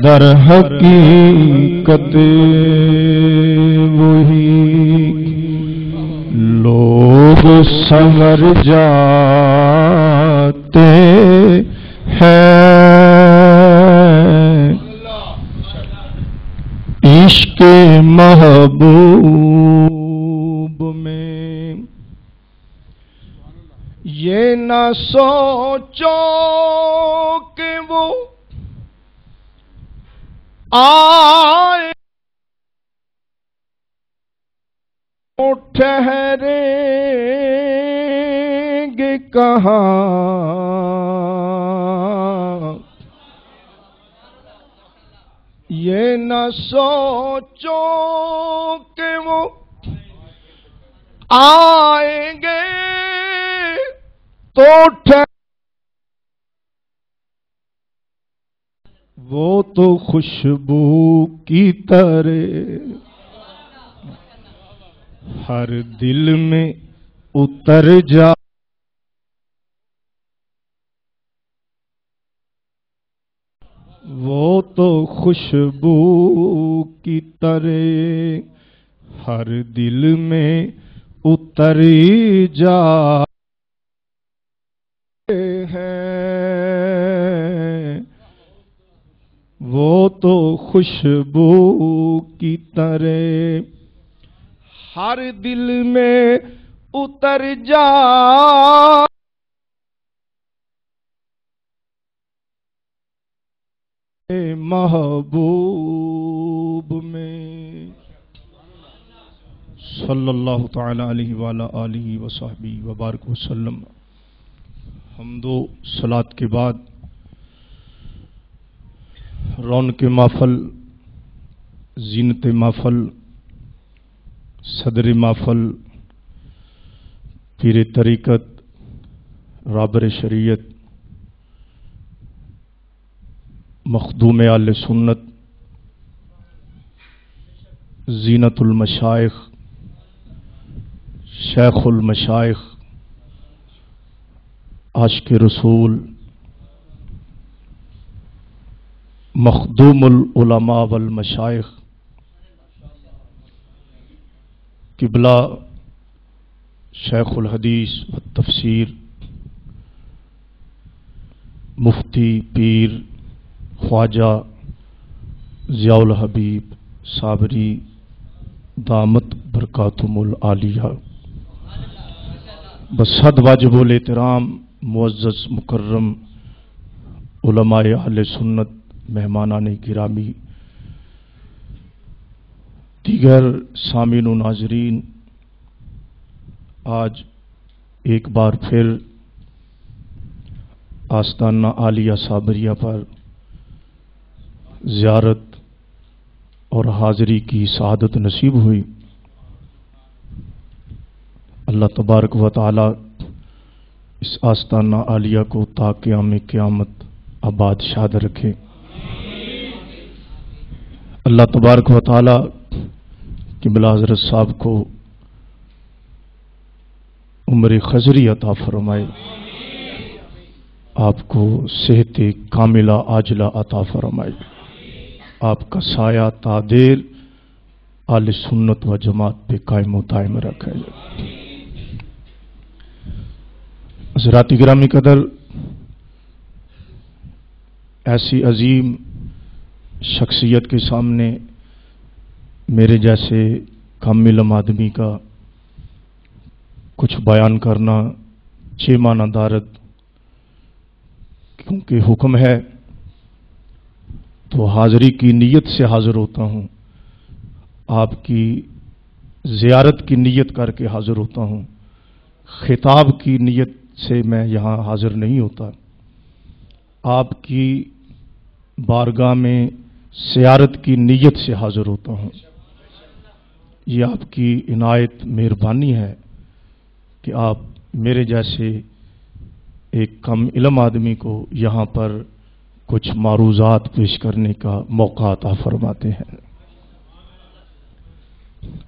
در حقیقت وہی لوگ سنور جاتے ہیں عشق محبوب میں یہ نہ سوچو کہ وہ آئے ٹھہریں گے کہاں یہ نہ سوچو کہ وہ آئیں گے تو وہ تو خوشبو کی طرح ہر دل میں اتر جا وہ تو خوشبو کی طرح ہر دل میں اتر جاتے ہیں وہ تو خوشبو کی طرح ہر دل میں اتر جا محبوب میں صلی اللہ تعالی علیہ وعلی آلہ وصحبہ وبارک وسلم۔ حمد و صلات کے بعد رونق محفل، زینت محفل، صدر محفل، پیر طریقت، رابر شریعت، مخدوم آل سنت، زینت المشائخ، شیخ المشائخ، عاشق رسول، مخدوم العلماء والمشائخ، قبلہ شیخ الحدیث والتفسیر، مفتی پیر خواجہ ضیاء الحبیب صابری دامت برکاتہم العالیہ، بصد واجب الاحترام معزز مکرم علماء اہل سنت، مہمانان گرامی، دیگر سامعین و ناظرین، آج ایک بار پھر آستانہ عالیہ صابریہ پر زیارت اور حاضری کی سعادت نصیب ہوئی۔ اللہ تبارک و تعالی اس آستانہ عالیہ کو تا قیام قیامت آباد شاد رکھے۔ اللہ تبارک و تعالی قبلہ حضرت صاحب کو عمر خضری عطا فرمائے، آپ کو صحت کاملہ عاجلہ عطا فرمائے، آپ کا سایہ تا دیر اہل سنت و جماعت پہ قائم و دائم رکھے۔ حضرات گرامی قدر، ایسی عظیم شخصیت کے سامنے میرے جیسے کم علم آدمی کا کچھ بیان کرنا چیمانہ دارد، کیونکہ حکم ہے تو حاضری کی نیت سے حاضر ہوتا ہوں، آپ کی زیارت کی نیت کر کے حاضر ہوتا ہوں، خطاب کی نیت سے میں یہاں حاضر نہیں ہوتا، آپ کی بارگاہ میں زیارت کی نیت سے حاضر ہوتا ہوں۔ یہ آپ کی عنایت مہربانی ہے کہ آپ میرے جیسے ایک کم علم آدمی کو یہاں پر کچھ معروضات پیش کرنے کا موقع عطا فرماتے ہیں۔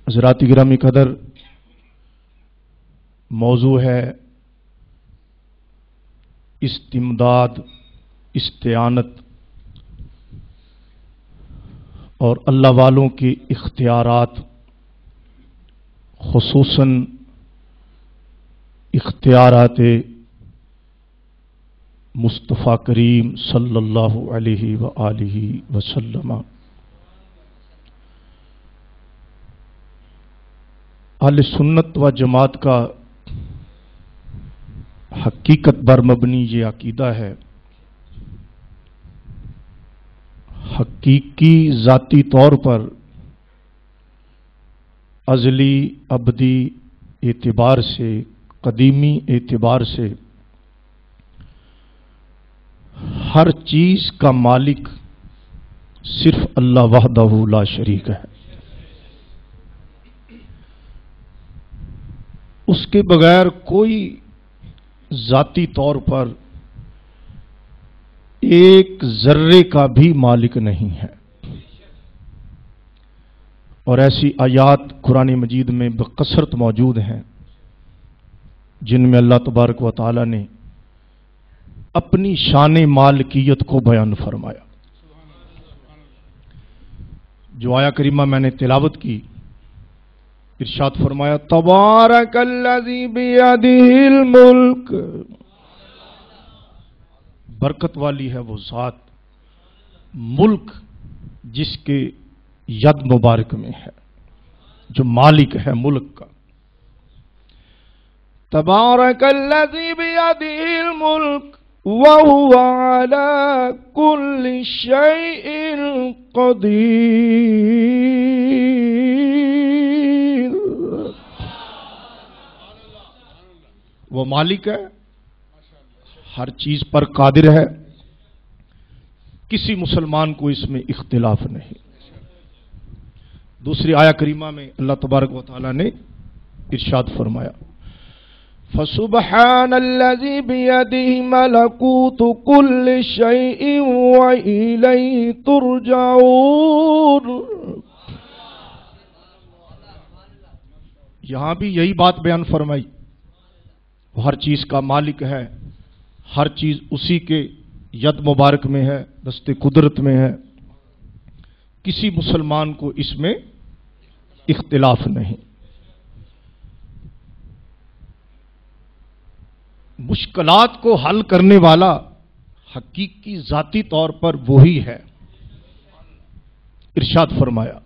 حضرات گرامی قدر، موضوع ہے استمداد، استعانت، اور اللہ والوں کے اختیارات، خصوصاً اختیارات مصطفیٰ کریم صلی اللہ علیہ وآلہ وسلم، اہل سنت و جماعت کا حقیقت پر مبنی یہ عقیدہ ہے، حقیقی ذاتی طور پر ازلی ابدی اعتبار سے، قدیمی اعتبار سے ہر چیز کا مالک صرف اللہ وحدہ لا شریک ہے۔ اس کے بغیر کوئی ذاتی طور پر ایک ذرے کا بھی مالک نہیں ہے۔ اور ایسی آیات قرآن مجید میں بکثرت موجود ہیں جن میں اللہ تبارک و تعالی نے اپنی شان مالکیت کو بیان فرمایا۔ جو آیا کریمہ میں نے تلاوت کی، ارشاد فرمایا تبارک الذی بیدہ الملک، برکت والی ہے وہ ذات، ملک جس کے ید مبارک میں ہے، جو مالک ہے ملک کا۔ تبارک الذی بیدہ الملک وَهُوَ عَلَى كُلِّ شَيْءٍ قَدِيرٌ، وہ مالک ہے، ہر چیز پر قادر ہے، کسی مسلمان کو اس میں اختلاف نہیں۔ دوسری آیہ کریمہ میں اللہ تبارک و تعالی نے ارشاد فرمایا فَسُبْحَانَ الَّذِي بِيَدِهِ مَلَكُوتُ كُلِّ شَيْءٍ وَإِلَيْهِ تُرْجَعُونَ۔ یہاں بھی یہی بات بیان فرمائی، وہ ہر چیز کا مالک ہے، ہر چیز اسی کے ید مبارک میں ہے، دست قدرت میں ہے، کسی مسلمان کو اس میں اختلاف نہیں۔ مشکلات کو حل کرنے والا حقیقی ذاتی طور پر وہی ہے۔ ارشاد فرمایا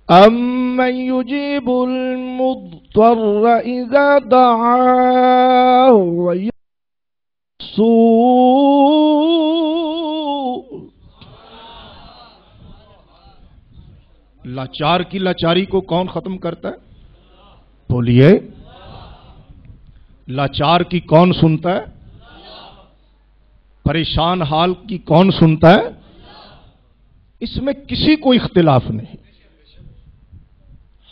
أَمَّن يُجِيبُ الْمُضْطَرَّ إِذَا دَعَاهُ وَيَكْشِفُ السُّوءَ، لاچار کی لاچاری کو کون ختم کرتا ہے؟ بولیے، لاچار کی کون سنتا ہے؟ پریشان حال کی کون سنتا ہے؟ اس میں کسی کو اختلاف نہیں،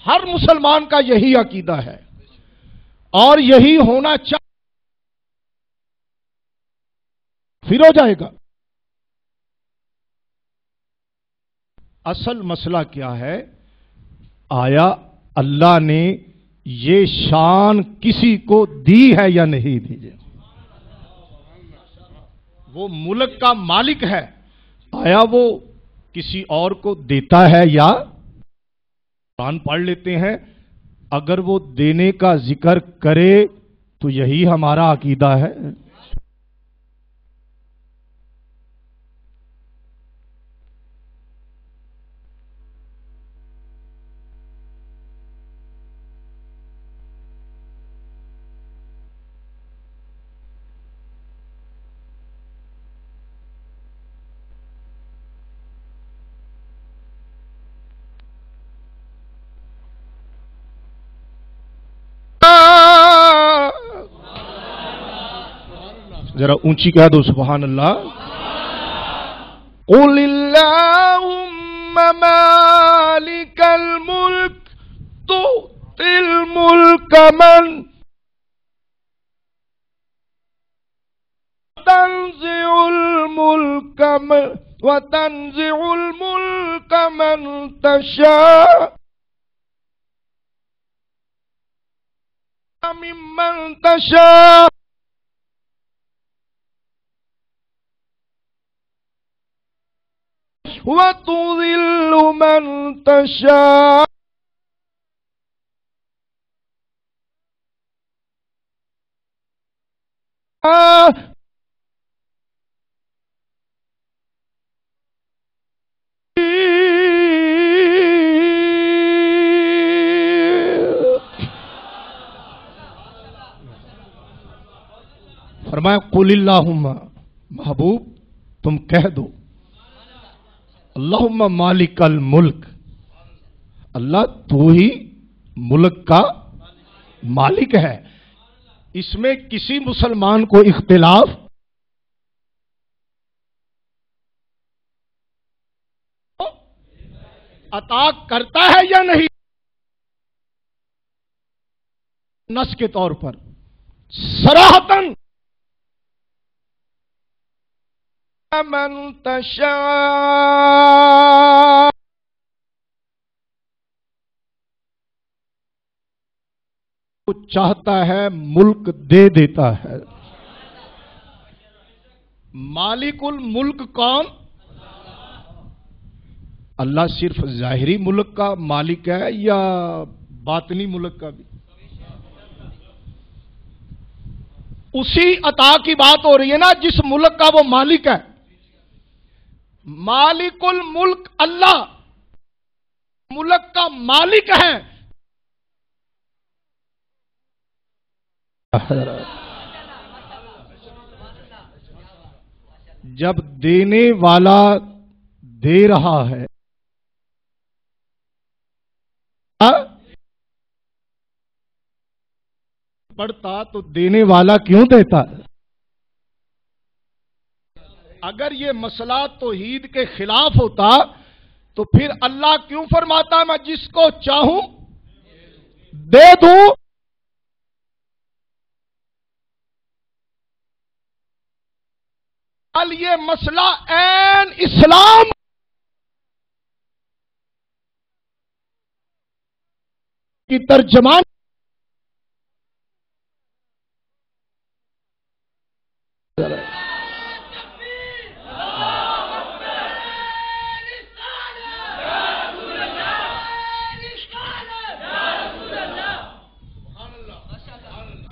ہر مسلمان کا یہی عقیدہ ہے اور یہی ہونا چاہیے، پھر ہو جائے گا۔ اصل مسئلہ کیا ہے؟ آیا اللہ نے یہ شان کسی کو دی ہے یا نہیں دی؟ وہ ملک کا مالک ہے، آیا وہ کسی اور کو دیتا ہے؟ یا قرآن پڑھ لیتے ہیں، اگر وہ دینے کا ذکر کرے تو یہی ہمارا عقیدہ ہے۔ ذرا اونچی کہہ دو سبحان اللہ۔ قُلِ اللَّهُمَّ مَالِكَ الْمُلْكِ تُؤْتِي الْمُلْكَ مَنْ وَتَنزِعُ الْمُلْكَ مَنْ تَشَاءُ مِمَّنْ تَشَاءُ وَتُذِلُّ من تشاء فرمایا قل اللہم، محبوب تم کہہ دو اللہم مالک الملک، اللہ تو ہی ملک کا مالک ہے۔ اس میں کسی مسلمان کو اختلاف عطا کرتا ہے یا نہیں؟ نص کے طور پر صراحتاً من تشاء وہ چاہتا ہے ملک دے دیتا ہے۔ مالک الملک کون؟ اللہ صرف ظاہری ملک کا مالک ہے یا باطنی ملک کا بھی؟ اسی عطا کی بات ہو رہی ہے نا جس ملک کا وہ مالک ہے۔ مالک الملک اللہ ملک کا مالک ہے۔ جب دینے والا دے رہا ہے پڑھتا تو دینے والا کیوں دیتا؟ اگر یہ مسئلہ توحید کے خلاف ہوتا تو پھر اللہ کیوں فرماتا میں جس کو چاہوں دے دوں؟ یہ مسئلہ عین اسلام کی ترجمان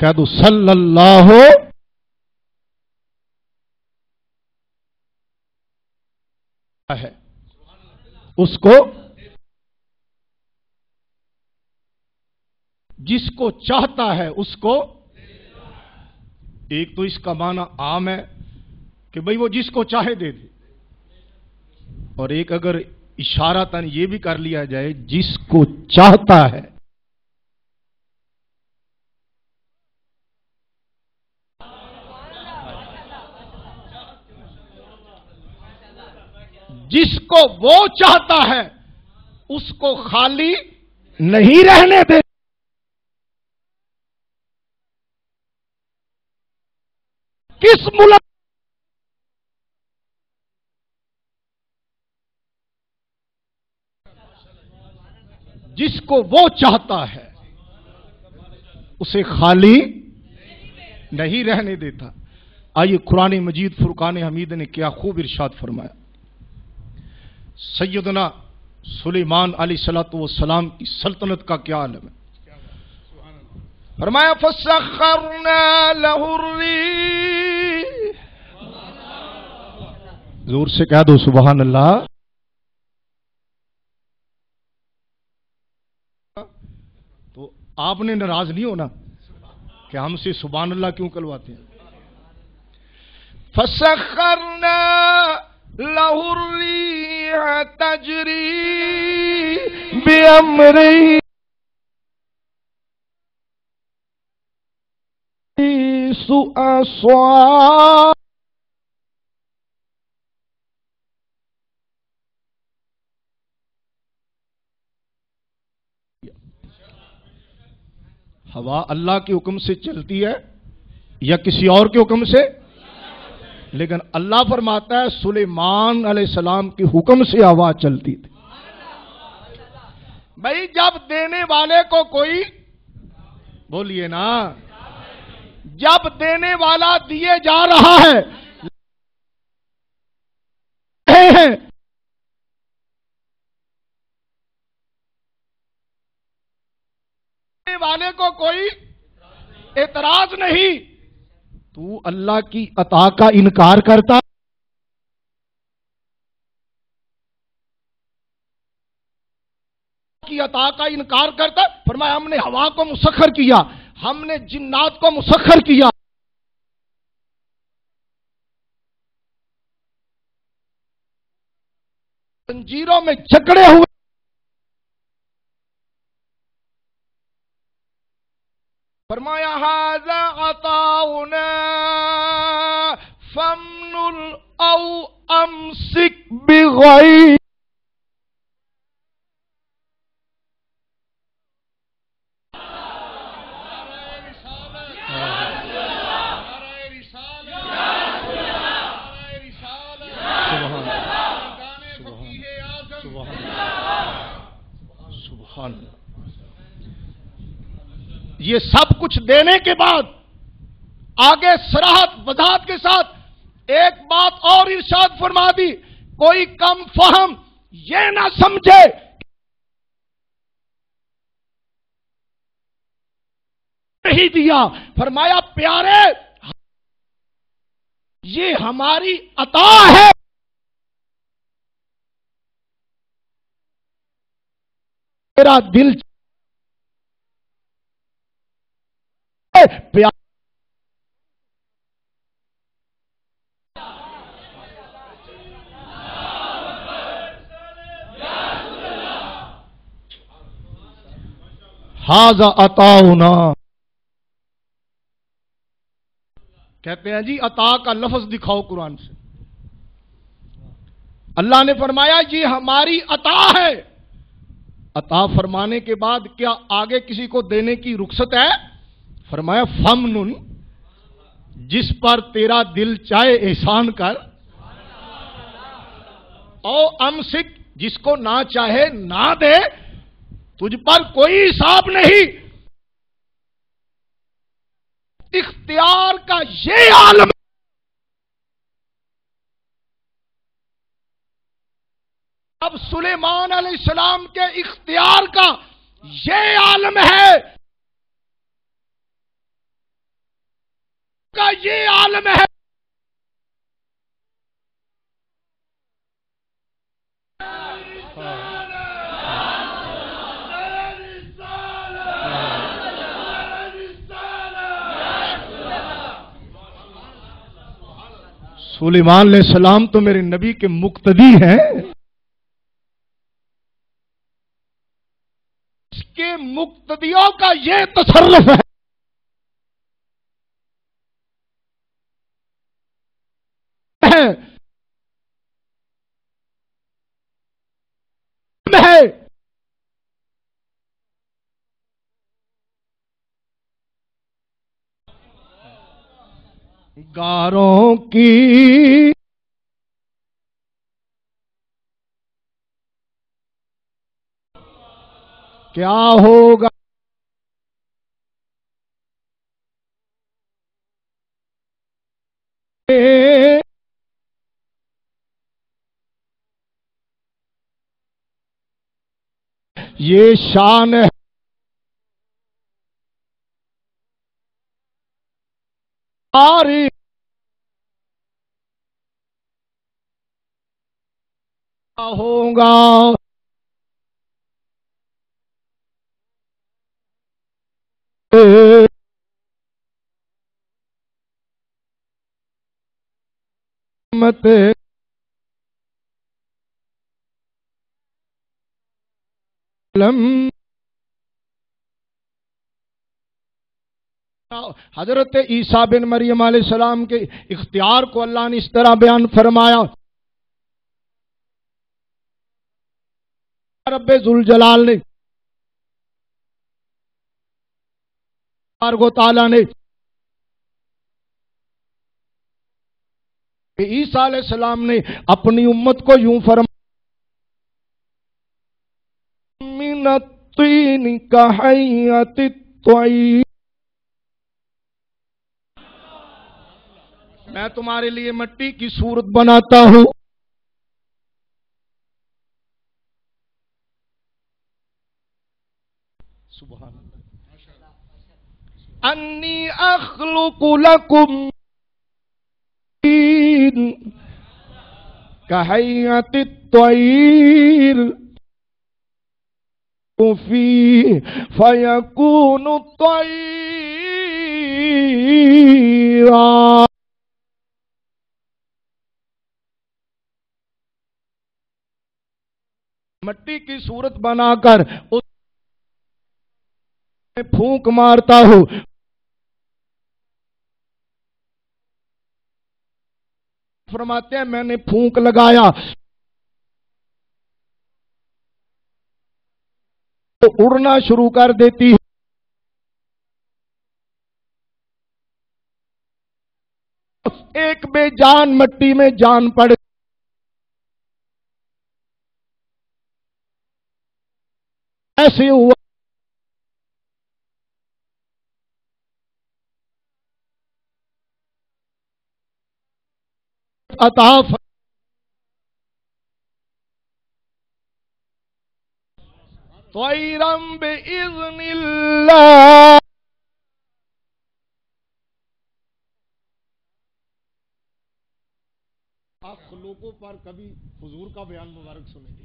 کہہ دو صلی اللہ ہے اس کو جس کو چاہتا ہے اس کو۔ ایک تو اس کا معنی عام ہے کہ بھئی وہ جس کو چاہے دے دے، اور ایک اگر اشارتاً یہ بھی کر لیا جائے جس کو چاہتا ہے۔ جس کو وہ چاہتا ہے اس کو خالی نہیں رہنے دے۔ کس ملک جس کو وہ چاہتا ہے اسے خالی نہیں رہنے دیتا۔ آئیے قرآن مجید فرقان حمید نے کیا خوب ارشاد فرمایا۔ سیدنا سلیمان علیہ الصلوۃ والسلام کی سلطنت کا کیا عالم ہے۔ فرمایا فسخرنا له الريح، زور سے کہہ دو سبحان اللہ۔ تو آپ نے ناراض نہیں ہونا کہ ہم سے سبحان اللہ کیوں کلواتے ہیں۔ فسخرنا له الريح تجري بأمره سؤال ہوا اللہ کے حکم سے چلتی ہے یا کسی اور کے حکم سے؟ لیکن اللہ فرماتا ہے سلیمان علیہ السلام کے حکم سے ہوا چلتی تھی۔ بھائی جب دینے والے کو کوئی بولیے نا، جب دینے والا دیے جا رہا ہے دینے والے کو کوئی اعتراض نہیں، تو اللہ کی عطا کا انکار کرتا، کی عطا کا انکار کرتا۔ فرمایا ہم نے ہوا کو مسخر کیا، ہم نے جنات کو مسخر کیا، زنجیروں میں جکڑے ہوئے، فرمایا ھذا عطاؤنا فامنن او امسک بغیر سبحان اللہ۔ یہ سب کچھ دینے کے بعد آگے صراحت وضاحت کے ساتھ ایک بات اور ارشاد فرما دی، کوئی کم فہم یہ نہ سمجھے نہیں دیا، فرمایا پیارے یہ ہماری عطا ہے، تیرا دل پیار ھذا عطاؤنا، کہتے ہیں جی عطا کا لفظ دکھاؤ قرآن سے۔ اللہ نے فرمایا یہ ہماری عطا ہے، عطا فرمانے کے بعد کیا آگے کسی کو دینے کی رخصت ہے؟ فرمایا فمنن، جس پر تیرا دل چاہے احسان کر، او امسک، جس کو نہ چاہے نہ دے، تجھ پر کوئی حساب نہیں۔ اختیار کا یہ عالم، اب سلیمان علیہ السلام کے اختیار کا یہ عالم ہے، کا یہ عالم ہے، سلیمان علیہ السلام تو میرے نبی کے مقتدی ہیں، اس کے مقتدیوں کا یہ تصرف ہے، گاروں کی کیا ہوگا، یہ شان ہے ہماری، ہوگا مت حضرت عیسیٰ بن مریم علیہ السلام کے اختیار کو اللہ نے اس طرح بیان فرمایا، رب ذوالجلال نے و تعالیٰ نے عیسیٰ علیہ السلام نے اپنی امت کو یوں فرمایا، من الطین کہیئۃ الطیر، میں تمہارے لیے مٹی کی صورت بناتا ہوں، سبحان اللہ، انی اخلق لکم کہیئت الطیر فیہ فیکون طیرا. مٹی کی صورت بنا کر اس میں پھونک مارتا ہوں. فرماتے ہیں میں نے پھونک لگایا تو اڑنا شروع کر دیتی ہے. ایک بے جان مٹی میں جان پڑ ایسے ہوا. عطا طیرا باذن اللہ. مخلوقوں پر کبھی حضور کا بیان مبارک سنیں گے.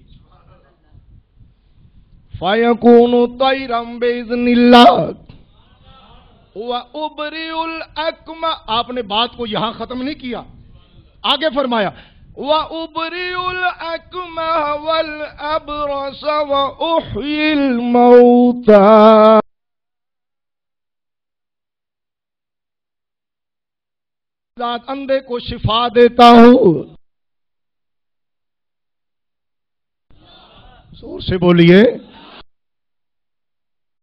فَيَكُونُ طَيْرًا بِإِذْنِ اللَّهِ وَأُبْرِئُ الْأَكْمَحَ. آپ نے بات کو یہاں ختم نہیں کیا، آگے فرمایا وَأُبْرِئُ الْأَكْمَحَ وَالْأَبْرَصَ وَأُحْيِي الْمَوْتَى. ذات اندھے کو شفا دیتا ہوں. زور سے بولیے.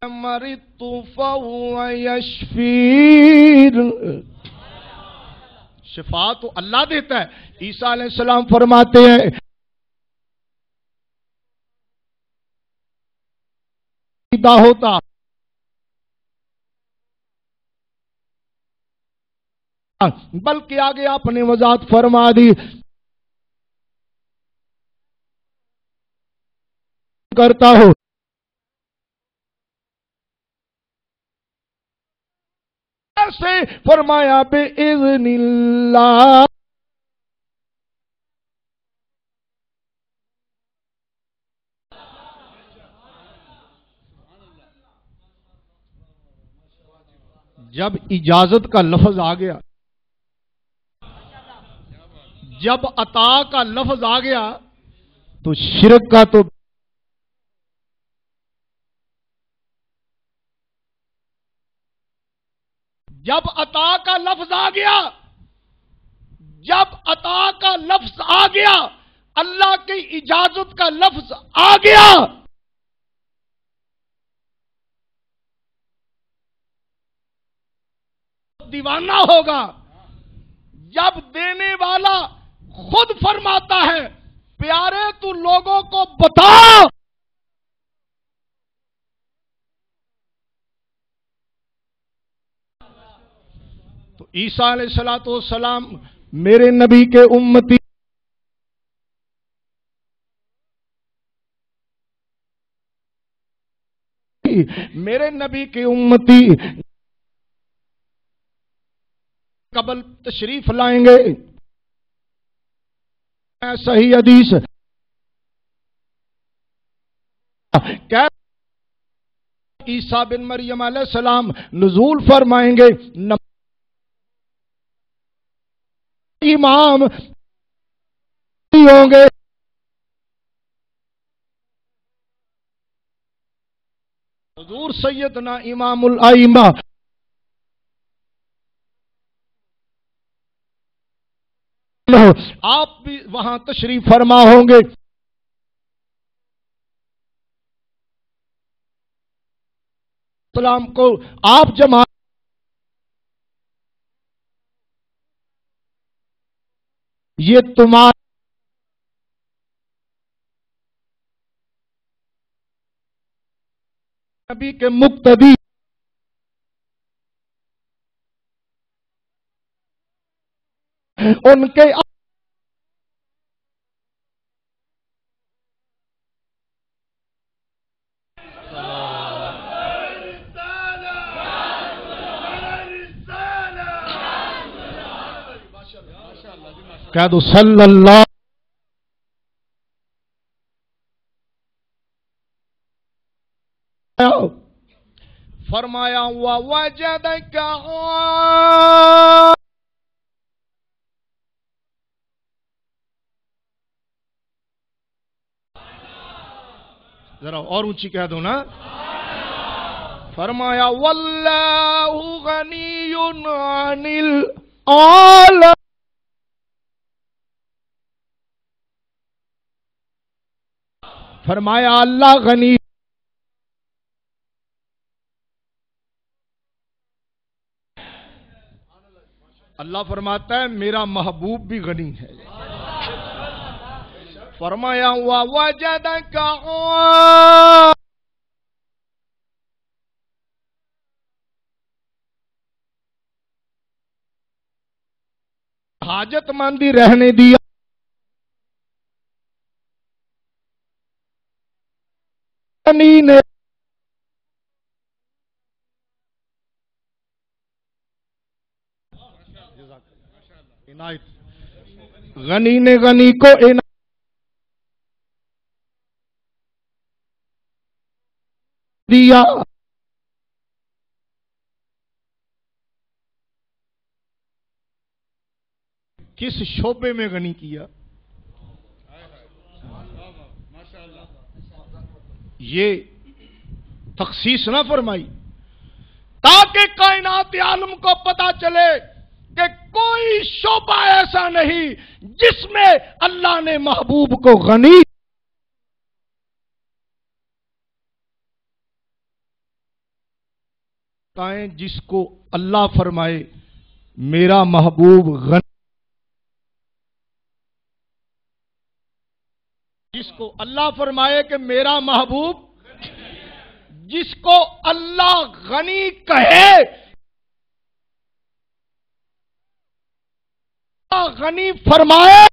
مرضت فهو يشفين. شفا تو اللہ دیتا ہے. عیسیٰ علیہ السلام فرماتے ہیں ہوتا بلکہ آگے آپ نے وضاحت فرما دی کرتا ہو. ایسے فرمایا بِإِذْنِ اللہ. جب اجازت کا لفظ آ گیا، جب عطا کا لفظ آ گیا تو شرک کا تو جب عطا کا لفظ آ گیا، جب عطا کا لفظ آ گیا، اللہ کی اجازت کا لفظ آ گیا، دیوانہ ہوگا. جب دینے والا خود فرماتا ہے پیارے تو لوگوں کو بتا تو عیسیٰ علیہ السلام میرے نبی کے امتی میرے نبی کے امتی قبل تشریف لائیں گے. صحیح حدیث عیسیٰ بن مریم علیہ السلام نزول فرمائیں گے. امام ہوں گے. حضور سیدنا امام الائمہ آپ بھی وہاں تشریف فرما ہوں گے. اسلام کو آپ جمع یہ تمہارا نبی کے مقتدی ان کے کہہ دو صلی اللہ. فرمایا وَوَجَدَكَ ذرا اور اونچی کہہ دو نا. فرمایا وَاللَّهُ غَنِيٌّ عَنِ الْعَالَمِينَ. فرمایا اللہ غنی اللہ فرماتا ہے میرا محبوب بھی غنی ہے. فرمایا وَوَجَدَكَ حاجت مندی رہنے دیا. غنی نے غنی کو دیا. کس شعبے میں غنی کیا؟ یہ تخصیص نہ فرمائی تاکہ کائنات عالم کو پتا چلے کہ کوئی شعبہ ایسا نہیں جس میں اللہ نے محبوب کو غنی. جس کو اللہ فرمائے میرا محبوب غنی، جس کو اللہ فرمائے کہ میرا محبوب، جس کو اللہ غنی کہے، غنی فرمائے،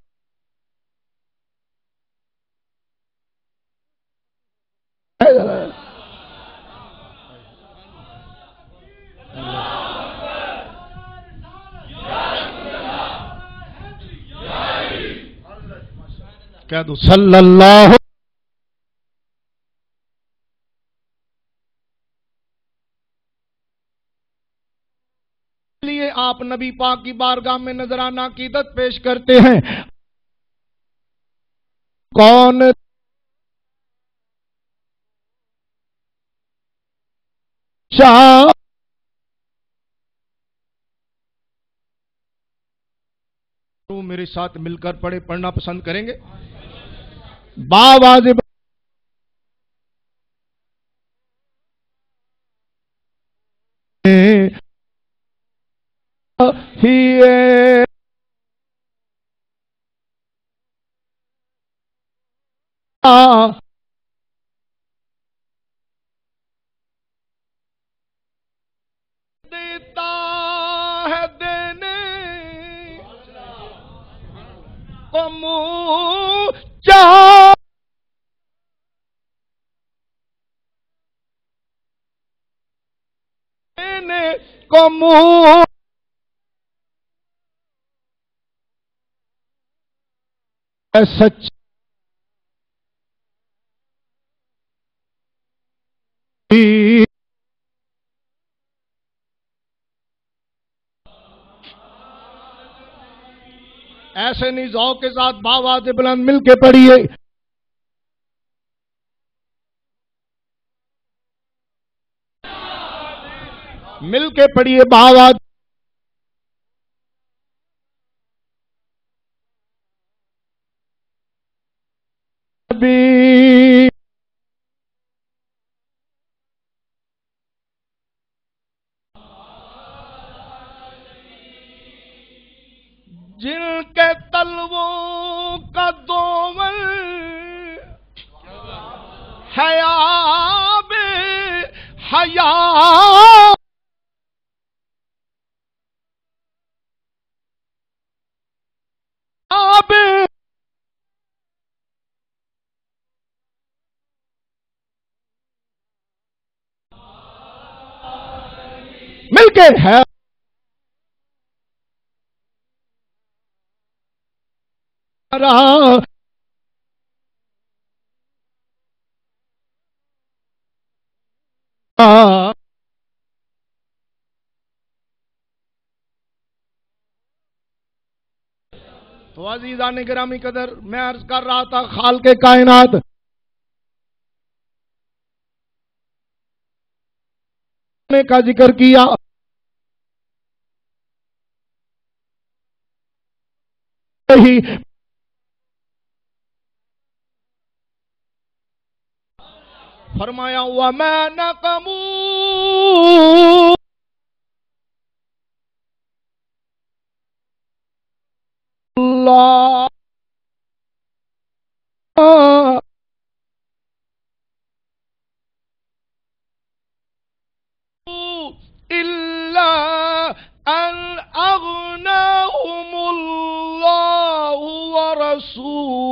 کہہ دو صلی اللہ. لیے آپ نبی پاک کی بارگاہ میں نذرانہ عقیدت پیش کرتے ہیں. کون شاہ میرے ساتھ مل کر پڑھنا پسند کریں گے؟ باواز دیتا ہے دینے کو منہ چاہ دینے کو منہ سچ ایسے نہیں ذوق کے ساتھ باواز بلند مل کے پڑھیے. مل کے پڑھیے باواز. جن کے تلووں کا دوول حیا بے حیا مل کے ہے تو عزیزان گرامی قدر، میں عرض کر رہا تھا خالق کائنات نے کا ذکر کیا، فرمایا وَمَا نَقَمُوا اللہ إِلَّا أَنْ أَغْنَاهُمُ اللَّهُ وَرَسُولُهُ۔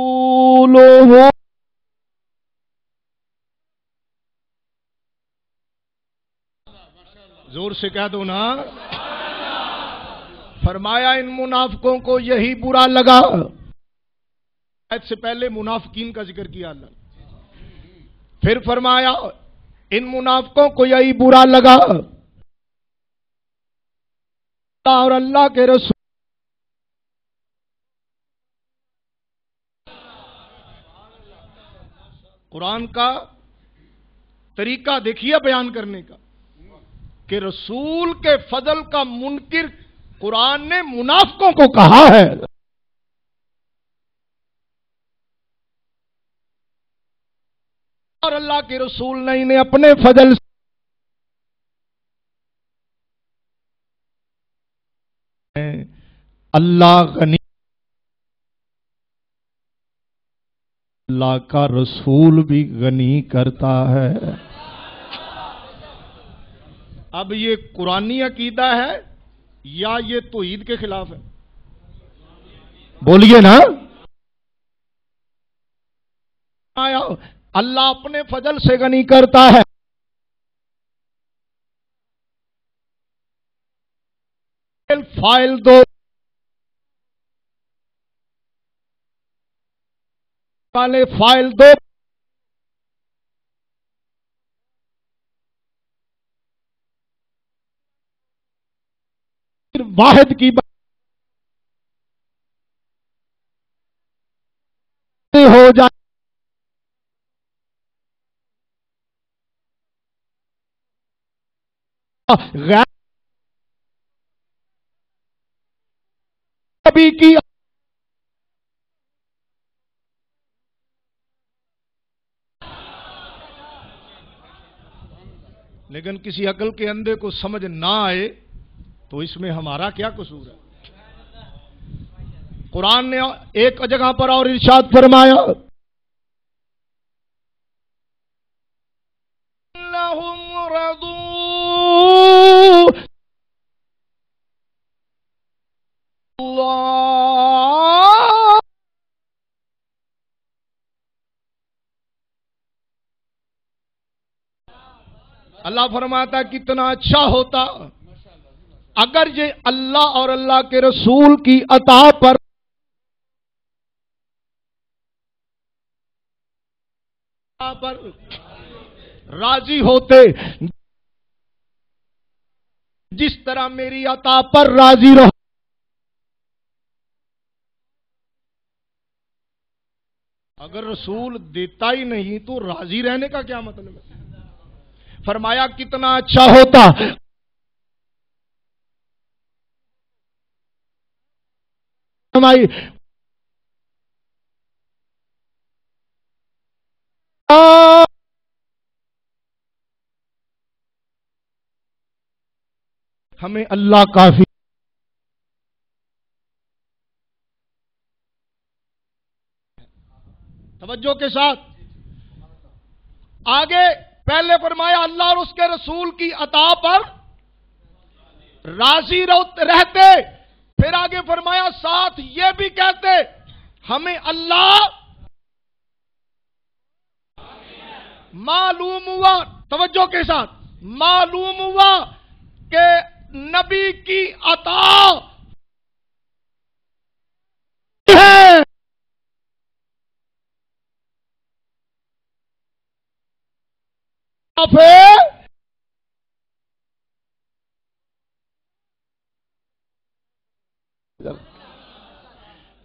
زور سے کہہ دو نا۔ فرمایا ان منافقوں کو یہی برا لگا، آیت سے پہلے منافقین کا ذکر کیا اللہ نے، پھر فرمایا ان منافقوں کو یہی برا لگا اور اللہ کے رسول۔ قرآن کا طریقہ دیکھیے بیان کرنے کا کہ رسول کے فضل کا منکر قرآن نے منافقوں کو کہا ہے۔ اور اللہ کے رسول نے انہیں اپنے فضل سے اللہ غنی، اللہ کا رسول بھی غنی کرتا ہے۔ اب یہ قرآنی عقیدہ ہے یا یہ توحید کے خلاف ہے؟ بولیے نا۔ اللہ اپنے فضل سے غنی کرتا ہے، فائل دو والے فائل دو واحد کی بات ہو جائے غیر ابھی کی لیکن کسی عقل کے اندھے کو سمجھ نہ آئے تو اس میں ہمارا کیا قصور ہے؟ قرآن نے ایک جگہ پر اور ارشاد فرمایا لَهُمْ رَضُوا اللہ، اللہ فرماتا کتنا اچھا ہوتا اگر یہ اللہ اور اللہ کے رسول کی اطاعت پر راضی ہوتے، جس طرح میری اطاعت پر راضی رہو۔ اگر رسول دیتا ہی نہیں تو راضی رہنے کا کیا مطلب ہے؟ فرمایا کتنا اچھا ہوتا ہمیں اللہ کافی۔ توجہ کے ساتھ آگے پہلے فرمایا اللہ اور اس کے رسول کی اطاعت پر راضی رہتے، پھر آگے فرمایا ساتھ یہ بھی کہتے ہمیں اللہ معلوم ہوا، توجہ کے ساتھ معلوم ہوا کہ نبی کی اطاعت ہے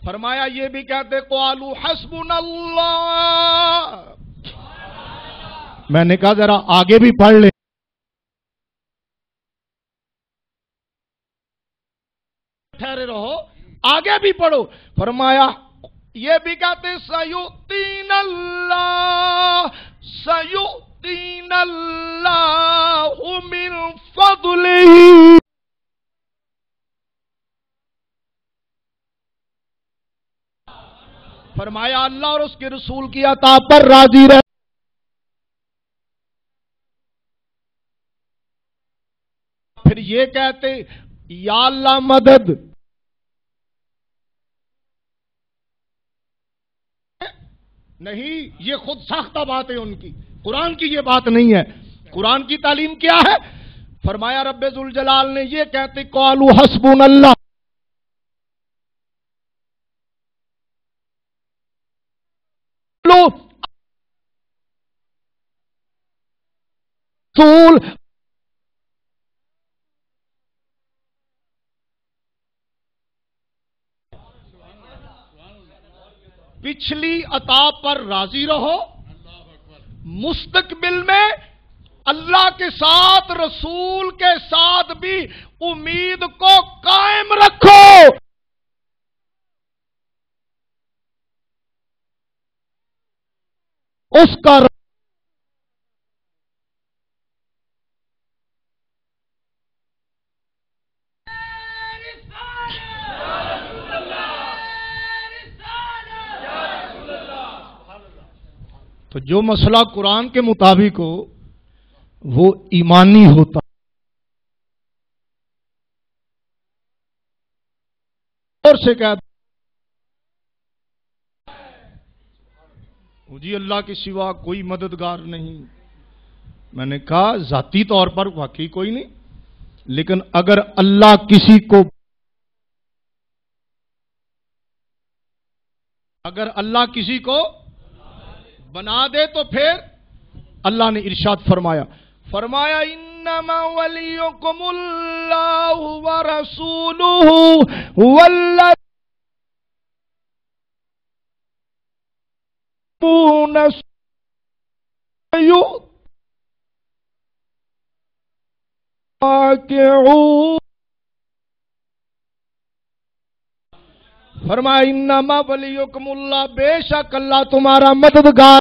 فرمایا یہ بھی کہتے قالوا حسبنا اللہ. میں نے کہا ذرا آگے بھی پڑھ لے. ٹھہرے رہو آگے بھی پڑھو. فرمایا یہ بھی کہتے سیؤتین اللہ سیؤتین اللہ من فضلہ. فرمایا اللہ اور اس کے رسول کی عطا پر راضی رہ. پھر یہ کہتے یا اللہ مدد. نہیں، یہ خود ساختہ بات ہے ان کی، قرآن کی یہ بات نہیں ہے. قرآن کی تعلیم کیا ہے؟ فرمایا رب ذوالجلال نے یہ کہتے قالوا حسبنا اللہ. رسول پچھلی عطا پر راضی رہو، مستقبل میں اللہ کے ساتھ رسول کے ساتھ بھی امید کو قائم رکھو. اس کا تو جو مسئلہ قرآن کے مطابق ہو وہ ایمانی ہوتا. اور سے کہا جی اللہ کے سوا کوئی مددگار نہیں. میں نے کہا ذاتی طور پر واقعی کوئی نہیں، لیکن اگر اللہ کسی کو بنا دے تو پھر اللہ نے ارشاد فرمایا انما ولیکم اللہ ورسولہ والذین راکعون. فرمایا انما ولیکم اللہ، بے شک اللہ تمہارا مددگار.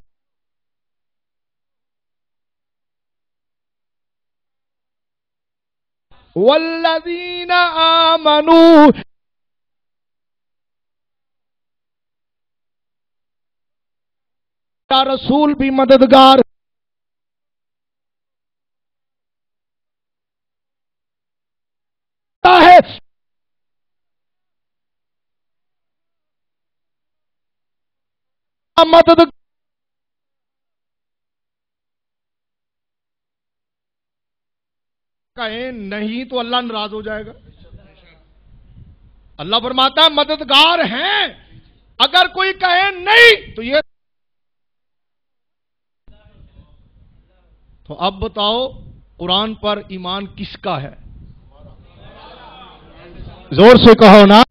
والذین آمنوا، یا رسول بھی مددگار ہے. مدد کہیں نہیں تو اللہ ناراض ہو جائے گا. اللہ فرماتا ہے مددگار ہیں. اگر کوئی کہے نہیں تو یہ تو اب بتاؤ قرآن پر ایمان کس کا ہے؟ زور سے کہو نا.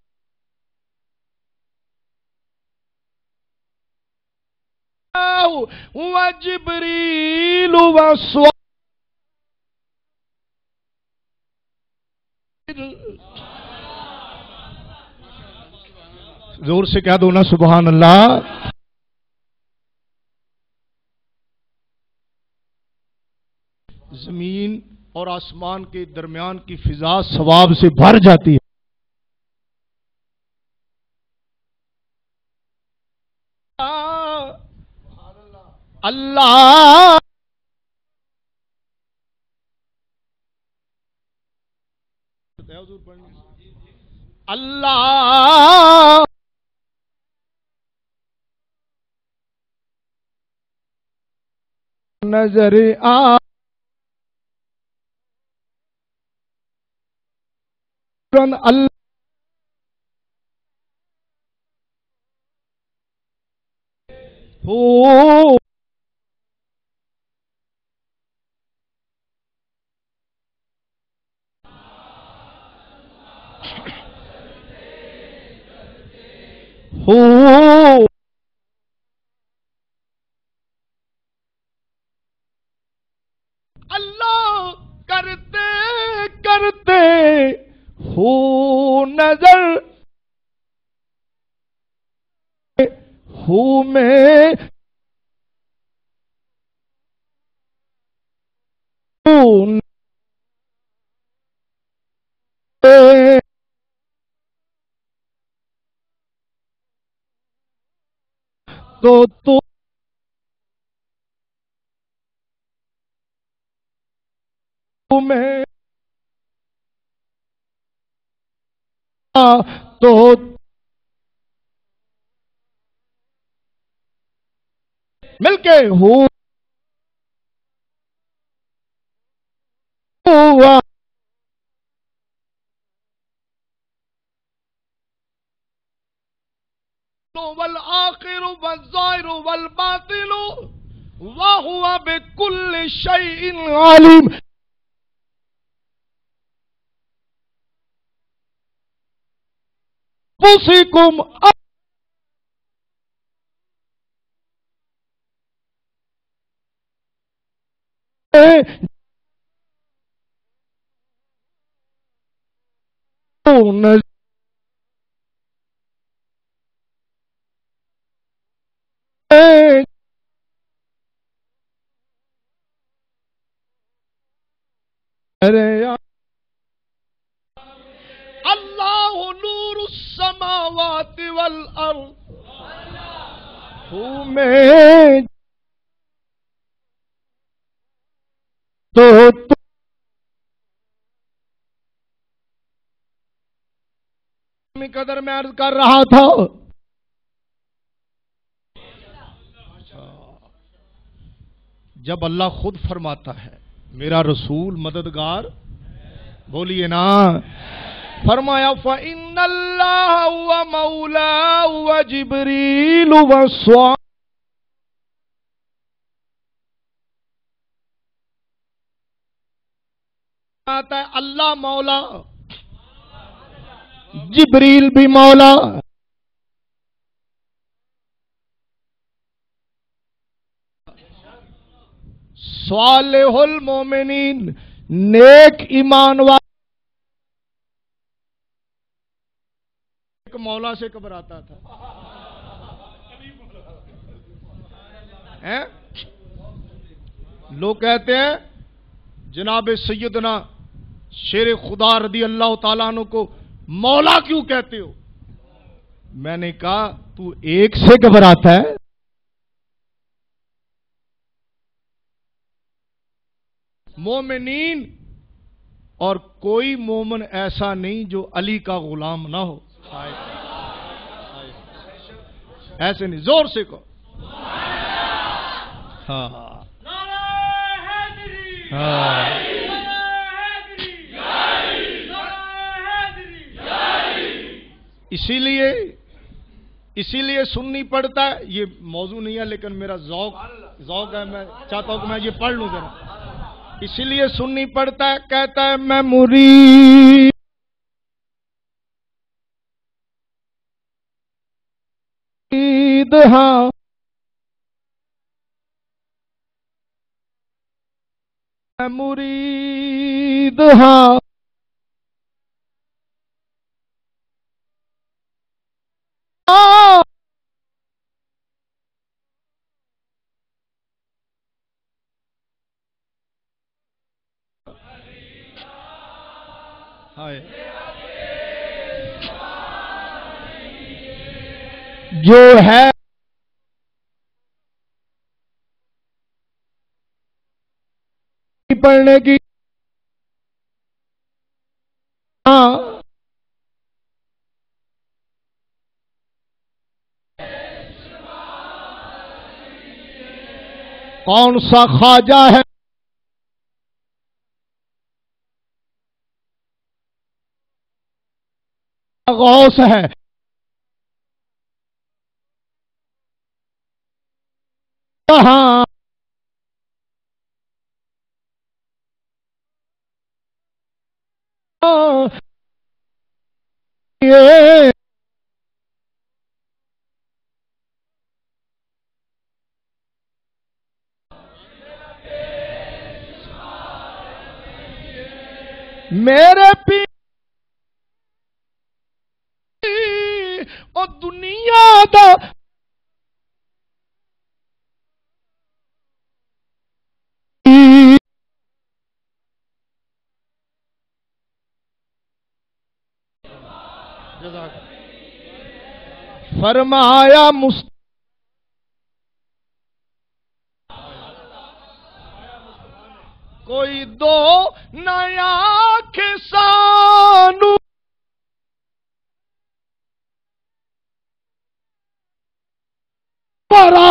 وجبریل زور سے کہہ دو نا سبحان اللہ. زمین اور آسمان کے درمیان کی فضا ثواب سے بھر جاتی ہے. اللہ اللہ نظر اللہ ہو اللہ کرتے کرتے ہو نظر ہوں میں تو میں تو مل کے ہوا والآخر والظاہر والباطل وهو بكل شيء عليم. انفسکم اللہ نور السماوات والارض میں تو قدر میں عرض کر رہا تھا جب اللہ خود فرماتا ہے میرا رسول مددگار بولیے نا فرمایا فَإِنَّ اللَّهَ هُوَ مَوْلَاهُ وَجِبْرِيلُ آتا ہے اللہ مولا جبریل بھی مولا صالح المومنین نیک ایمان والے ایک مولا سے گھبراتا تھا لوگ کہتے ہیں جناب سیدنا شیر خدا رضی اللہ تعالیٰ عنہ کو مولا کیوں کہتے ہو؟ میں نے کہا تو ایک سے گھبراتا ہے مومنین اور کوئی مومن ایسا نہیں جو علی کا غلام نہ ہو ایسے نہیں زور سے کو ہاں اسی لیے سننی پڑتا ہے یہ موضوع نہیں ہے لیکن میرا ذوق ہے میں چاہتا ہوں کہ میں یہ پڑھ لوں ذرا اسی لیے سننی پڑتا ہے کہتا ہے میں مرید ہاں میں مرید ہاں جو ہے پڑھنے کی کون سا خواجہ ہے غوث ہے کہاں یہ میرے پی او دنیا دا فرمایا کوئی دو نیا کسانو پرا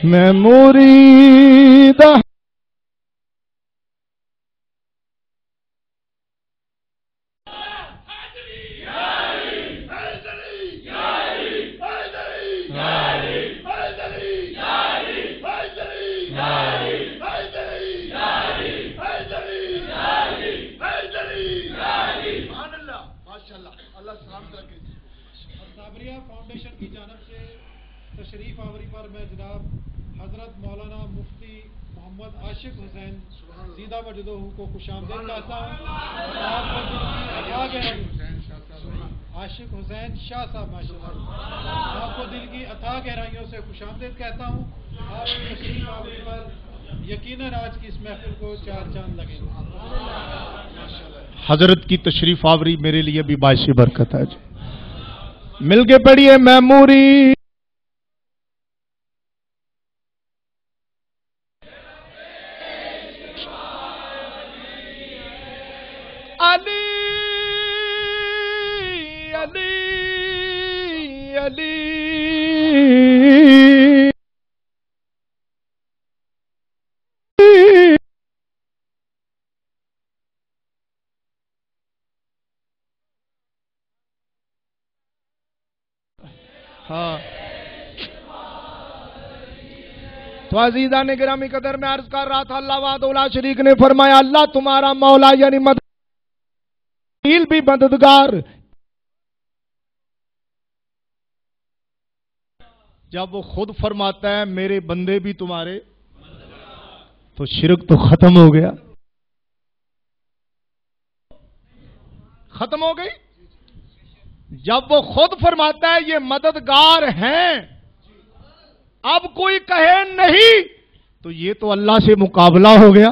میں مرید صابریہ فاؤنڈیشن کی جانب سے تشریف آوری پر میں جناب حضرت مولانا مفتی محمد عاشق حسین زیدہ مجدہ کو خوش آمدید کہتا ہوں. عاشق حسین شاہ صاحب ماشاءاللہ آپ کو دل کی اتھاہ گہرائیوں سے خوش آمدید کہتا ہوں. آپ تشریف آوری پر یقیناً آج کی اس محفل کو چار چاند لگیں گے. حضرت کی تشریف آوری میرے لیے بھی باعث برکت ہے. مل کے پڑھیے میموری علی علی علی ہاں تو عزیزان گرامی قدر میں عرض کر رہا تھا اللہ وحدہ لا شریک نے فرمایا اللہ تمہارا مولا یعنی مدد بھی مددگار. جب وہ خود فرماتا ہے میرے بندے بھی تمہارے تو شرک تو ختم ہو گیا, ختم ہو گئی. جب وہ خود فرماتا ہے یہ مددگار ہیں اب کوئی کہے نہیں تو یہ تو اللہ سے مقابلہ ہو گیا.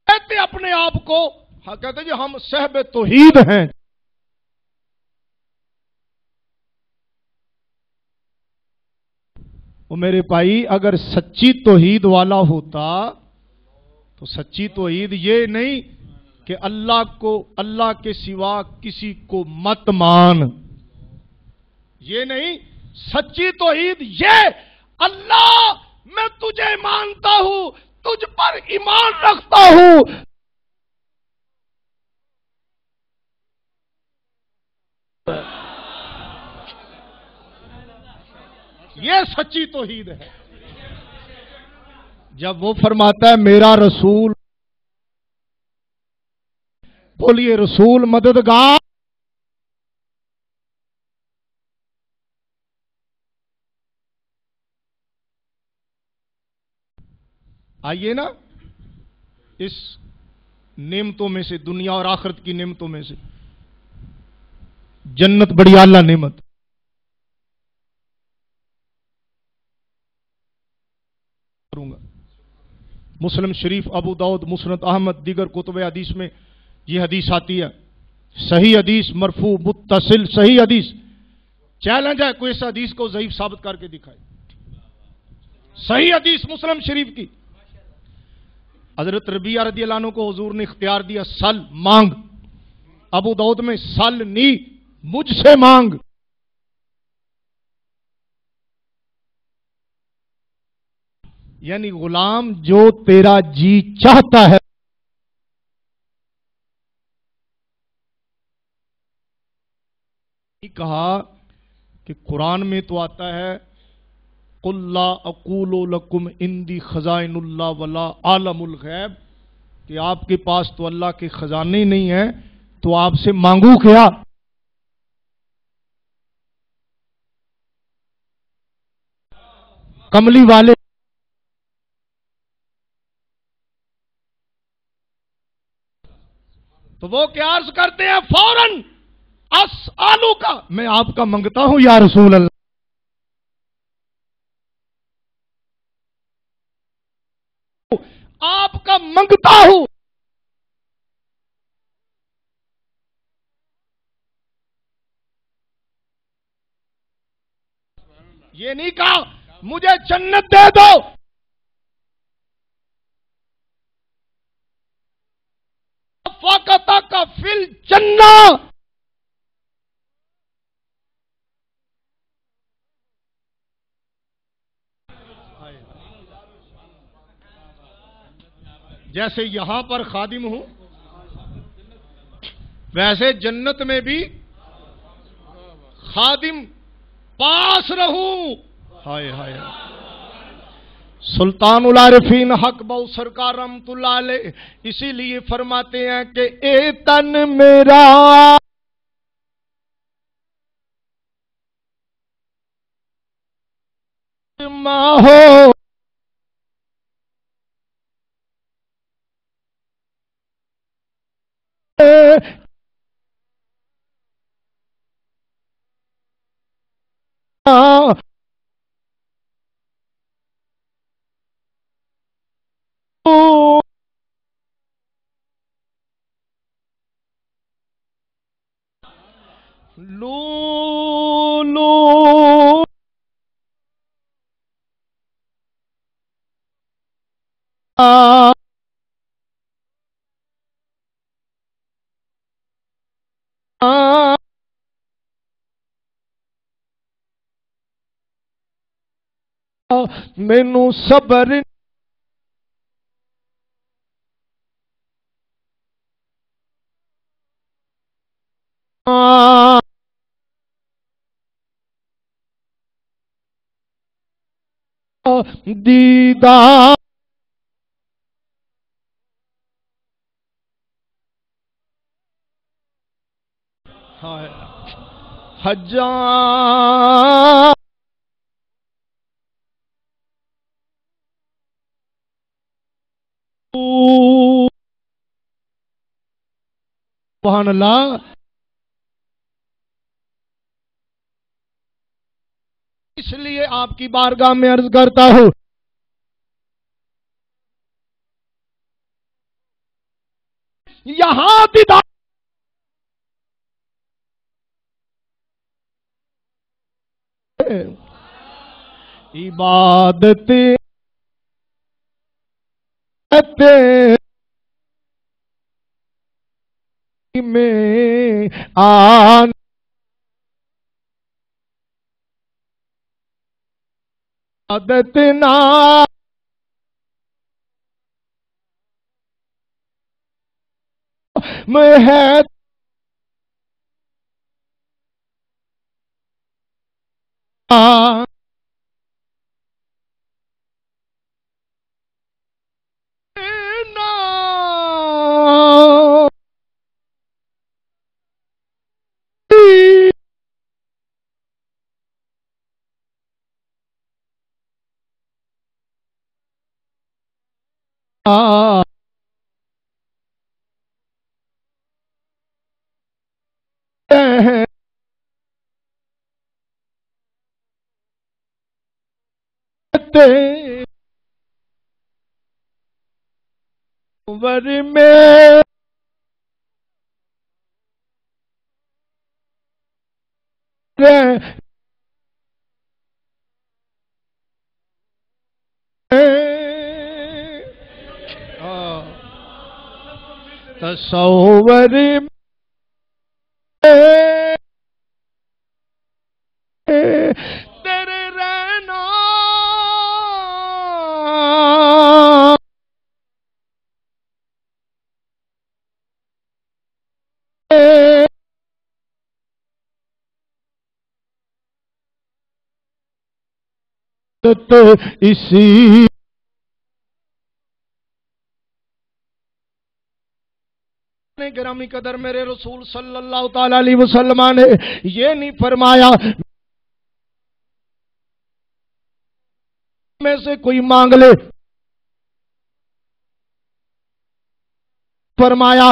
کہتے اپنے آپ کو کہتے جی ہم صاحب توحید ہیں. وہ میرے بھائی اگر سچی توحید والا ہوتا تو سچی توحید یہ نہیں کہ اللہ کو اللہ کے سوا کسی کو مت مان, یہ نہیں. سچی توحید یہ اللہ میں تجھے مانتا ہوں تجھ پر ایمان رکھتا ہوں. یہ سچی توحید ہے. جب وہ فرماتا ہے میرا رسول, بولیے رسول مددگار, آئیے نا اس نعمتوں میں سے, دنیا اور آخرت کی نعمتوں میں سے جنت بڑی اعلیٰ نعمت. مسلم شریف, ابو داؤد, مسند احمد, دیگر کتب حدیث میں یہ حدیث آتی ہے. صحیح حدیث مرفوع متصل صحیح حدیث. چیلنج ہے کوئی اس حدیث کو ضعیف ثابت کر کے دکھائے. صحیح حدیث مسلم شریف کی. حضرت ربیعہ رضی اللہ عنہ کو حضور نے اختیار دیا سل مانگ. ابو داؤد میں سل نی مجھ سے مانگ. یعنی غلام جو تیرا جی چاہتا ہے کہا کہ قرآن میں تو آتا ہے قُلْ لَا أَقُولُ لَكُمْ عِنْدِي خَزَائِنُ اللَّهِ وَلَا عَالَمُ الْغَيْبِ, کہ آپ کے پاس تو اللہ کے خزانے نہیں ہیں تو آپ سے مانگوں کیا؟ کملی والے تو وہ کیا عرض کرتے ہیں فوراً، اسالو کا، میں آپ کا منگتا ہوں یا رسول اللہ، آپ کا منگتا ہوں۔ یہ نہیں کہا مجھے جنت دے دو، فقط کا فل جنہ، جیسے یہاں پر خادم ہوں ویسے جنت میں بھی خادم پاس رہوں۔ ہائے ہائے، سلطان العارفین حق بہو سرکار رحمت اللہ علیہ اسی لیے فرماتے ہیں کہ اے تن میرا ماں ہو، لو لو مینوں صبر دیدار حجاں سبحان اللہ۔ اس لیے آپ کی بارگاہ میں عرض کرتا ہوں یہاں دیدار عبادت میں آن عادت نہ میں ہے ور میں تصور تیرے رہنا تو اسی گرامی قدر میرے رسول صلی اللہ تعالی علیہ وسلم نے یہ نہیں فرمایا میں سے کوئی مانگ لے، فرمایا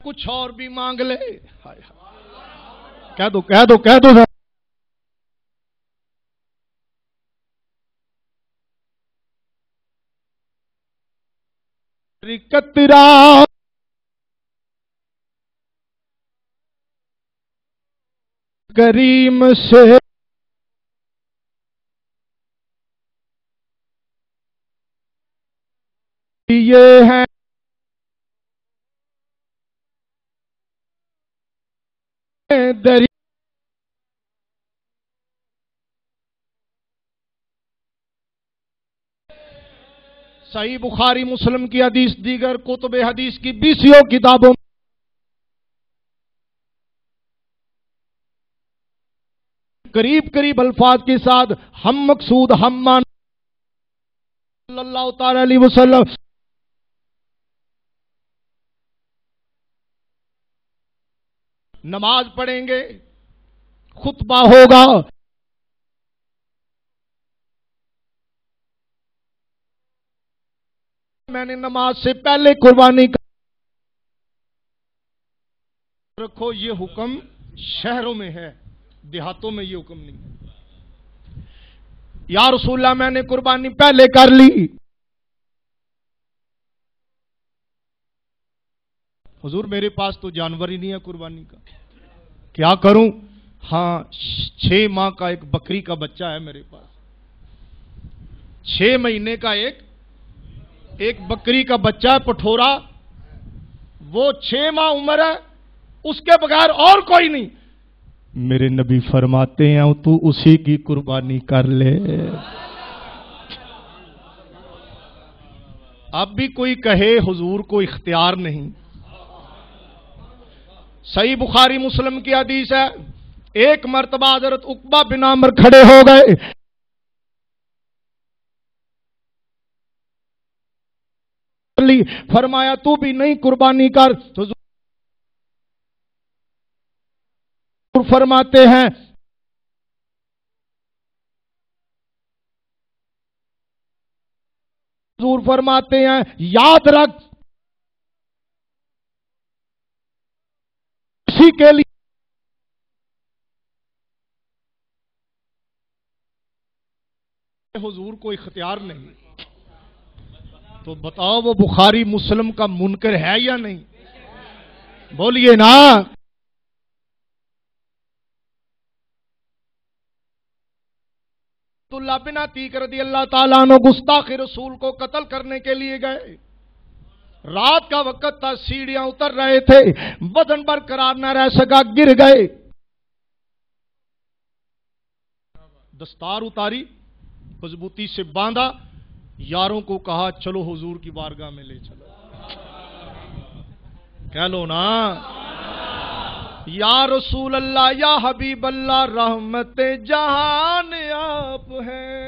کچھ اور بھی مانگ لے۔ کہہ دو کترا کریم سے یہ ہے دری صحیح بخاری مسلم کی حدیث، دیگر کتب حدیث کی 20 کتابوں قریب الفاظ کے ساتھ ہم مقصود ہم مان صلی اللہ تعالی علیہ وسلم نماز پڑھیں گے، خطبہ ہوگا، میں نے نماز سے پہلے قربانی رکھو، یہ حکم شہروں میں ہے، دیہاتوں میں یہ حکم نہیں ہے۔ یا رسول اللہ میں نے قربانی پہلے کر لی، حضور میرے پاس تو جانور ہی نہیں ہے قربانی کا، کیا کروں؟ ہاں 6 ماہ کا ایک بکری کا بچہ ہے میرے پاس، 6 مہینے کا ایک بکری کا بچہ ہے پٹھورا، وہ 6 ماہ عمر ہے، اس کے بغیر اور کوئی نہیں۔ میرے نبی فرماتے ہیں تو اسی کی قربانی کر لے۔ اب بھی کوئی کہے حضور کو اختیار نہیں۔ صحیح بخاری مسلم کی حدیث ہے، ایک مرتبہ حضرت عقبہ بن عامر کھڑے ہو گئے، فرمایا تو بھی نہیں قربانی کر؟ حضور فرماتے ہیں یاد رکھ اسی کے لیے حضور کو اختیار نہیں۔ تو بتاؤ وہ بخاری مسلم کا منکر ہے یا نہیں؟ بولیے نا۔ اللہ بن عتیق رضی اللہ تعالیٰ عنہ گستاخ رسول کو قتل کرنے کے لیے گئے، رات کا وقت تھا، سیڑھیاں اتر رہے تھے، بدن برقرار نہ رہ سکا، گر گئے، دستار اتاری، مضبوطی سے باندھا، یاروں کو کہا چلو حضور کی بارگاہ میں لے چلو، کہہ لو نا یا رسول اللہ یا حبیب اللہ رحمت جہان آپ ہیں،